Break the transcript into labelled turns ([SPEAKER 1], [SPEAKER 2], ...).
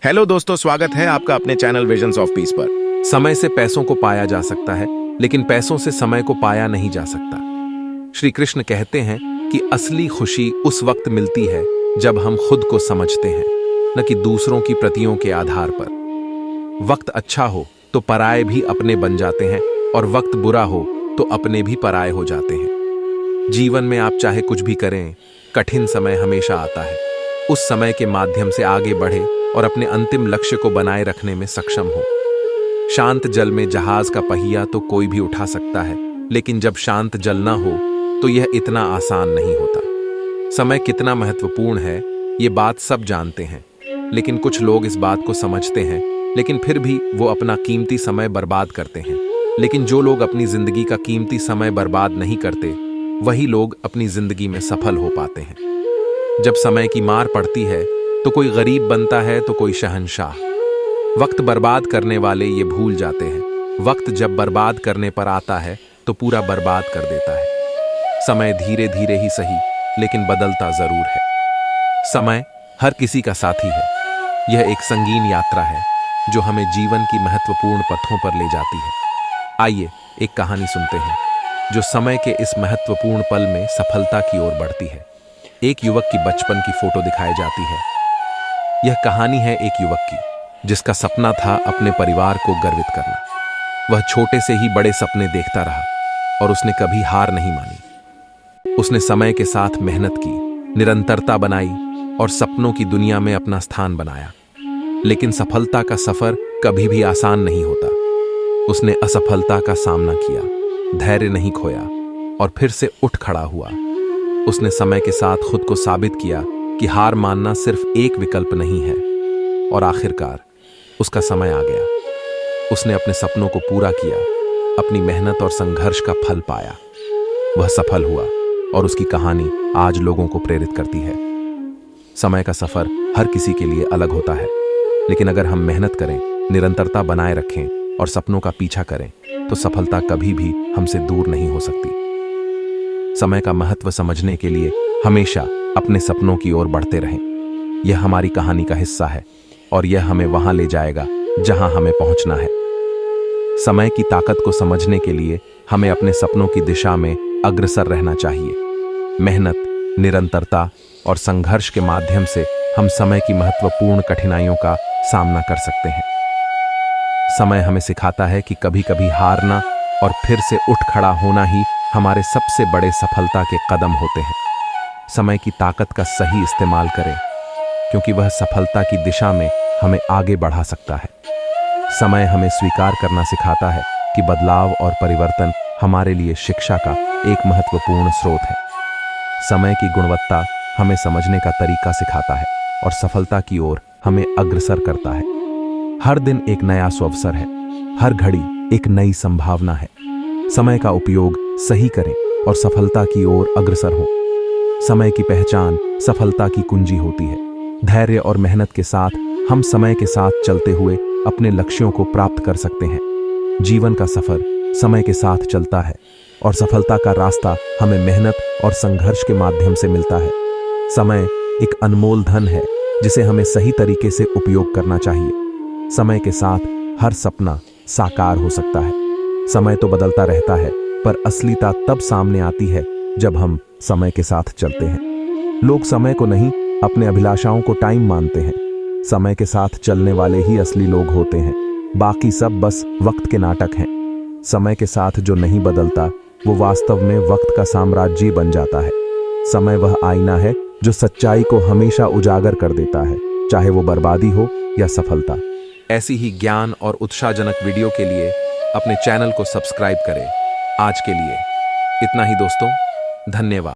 [SPEAKER 1] Hello दोस्तों, स्वागत है आपका अपने चैनल विजन्स ऑफ पीस पर।
[SPEAKER 2] समय से पैसों को पाया जा सकता है, लेकिन पैसों से समय को पाया नहीं जा सकता। श्री कृष्ण कहते हैं कि असली खुशी उस वक्त मिलती है जब हम खुद को समझते हैं, न कि दूसरों की प्रतियों के आधार पर। वक्त अच्छा हो तो पराये भी अपने बन जाते हैं, और वक्त बुरा हो तो अपने भी पराये हो जाते हैं। जीवन में आप चाहे कुछ भी करें, कठिन समय हमेशा आता है। उस समय के माध्यम से आगे बढ़े और अपने अंतिम लक्ष्य को बनाए रखने में सक्षम हो। शांत जल में जहाज का पहिया तो कोई भी उठा सकता है, लेकिन जब शांत जल ना हो तो यह इतना आसान नहीं होता। समय कितना महत्वपूर्ण है ये बात सब जानते हैं, लेकिन कुछ लोग इस बात को समझते हैं, लेकिन फिर भी वो अपना कीमती समय बर्बाद करते हैं। लेकिन जो लोग अपनी जिंदगी का कीमती समय बर्बाद नहीं करते, वही लोग अपनी जिंदगी में सफल हो पाते हैं। जब समय की मार पड़ती है तो कोई गरीब बनता है तो कोई शहंशाह। वक्त बर्बाद करने वाले ये भूल जाते हैं, वक्त जब बर्बाद करने पर आता है तो पूरा बर्बाद कर देता है। समय धीरे धीरे ही सही, लेकिन बदलता जरूर है। समय हर किसी का साथी है। यह एक संगीन यात्रा है जो हमें जीवन की महत्वपूर्ण पथों पर ले जाती है। आइए एक कहानी सुनते हैं जो समय के इस महत्वपूर्ण पल में सफलता की ओर बढ़ती है। एक युवक की बचपन की फोटो दिखाई जाती है। यह कहानी है एक युवक की जिसका सपना था अपने परिवार को गर्वित करना। वह छोटे से ही बड़े सपने देखता रहा और उसने कभी हार नहीं मानी। उसने समय के साथ मेहनत की, निरंतरता बनाई और सपनों की दुनिया में अपना स्थान बनाया। लेकिन सफलता का सफर कभी भी आसान नहीं होता। उसने असफलता का सामना किया, धैर्य नहीं खोया और फिर से उठ खड़ा हुआ। उसने समय के साथ खुद को साबित किया कि हार मानना सिर्फ एक विकल्प नहीं है। और आखिरकार उसका समय आ गया। उसने अपने सपनों को पूरा किया, अपनी मेहनत और संघर्ष का फल पाया। वह सफल हुआ और उसकी कहानी आज लोगों को प्रेरित करती है। समय का सफर हर किसी के लिए अलग होता है, लेकिन अगर हम मेहनत करें, निरंतरता बनाए रखें और सपनों का पीछा करें तो सफलता कभी भी हमसे दूर नहीं हो सकती। समय का महत्व समझने के लिए हमेशा अपने सपनों की ओर बढ़ते रहें। यह हमारी कहानी का हिस्सा है और यह हमें वहां ले जाएगा जहां हमें पहुंचना है। समय की ताकत को समझने के लिए हमें अपने सपनों की दिशा में अग्रसर रहना चाहिए। मेहनत, निरंतरता और संघर्ष के माध्यम से हम समय की महत्वपूर्ण कठिनाइयों का सामना कर सकते हैं। समय हमें सिखाता है कि कभी कभी हारना और फिर से उठ खड़ा होना ही हमारे सबसे बड़े सफलता के कदम होते हैं। समय की ताकत का सही इस्तेमाल करें, क्योंकि वह सफलता की दिशा में हमें आगे बढ़ा सकता है। समय हमें स्वीकार करना सिखाता है कि बदलाव और परिवर्तन हमारे लिए शिक्षा का एक महत्वपूर्ण स्रोत है। समय की गुणवत्ता हमें समझने का तरीका सिखाता है और सफलता की ओर हमें अग्रसर करता है। हर दिन एक नया अवसर है, हर घड़ी एक नई संभावना है। समय का उपयोग सही करें और सफलता की ओर अग्रसर हो। समय की पहचान सफलता की कुंजी होती है। धैर्य और मेहनत के साथ हम समय के साथ चलते हुए अपने लक्ष्यों को प्राप्त कर सकते हैं। जीवन का सफर समय के साथ चलता है और सफलता का रास्ता हमें मेहनत और संघर्ष के माध्यम से मिलता है। समय एक अनमोल धन है जिसे हमें सही तरीके से उपयोग करना चाहिए। समय के साथ हर सपना साकार हो सकता है। समय तो बदलता रहता है, पर असलियता तब सामने आती है जब हम समय के साथ चलते हैं। लोग समय को नहीं, अपने अभिलाषाओं को टाइम मानते हैं। समय के साथ चलने वाले ही असली लोग होते हैं, बाकी सब बस वक्त के नाटक हैं। समय के साथ जो नहीं बदलता वो वास्तव में वक्त का साम्राज्य बन जाता है। समय वह आईना है जो सच्चाई को हमेशा उजागर कर देता है, चाहे वो बर्बादी हो या सफलता। ऐसी ही ज्ञान और उत्साहजनक वीडियो के लिए अपने चैनल को सब्सक्राइब करें। आज के लिए इतना ही दोस्तों, धन्यवाद।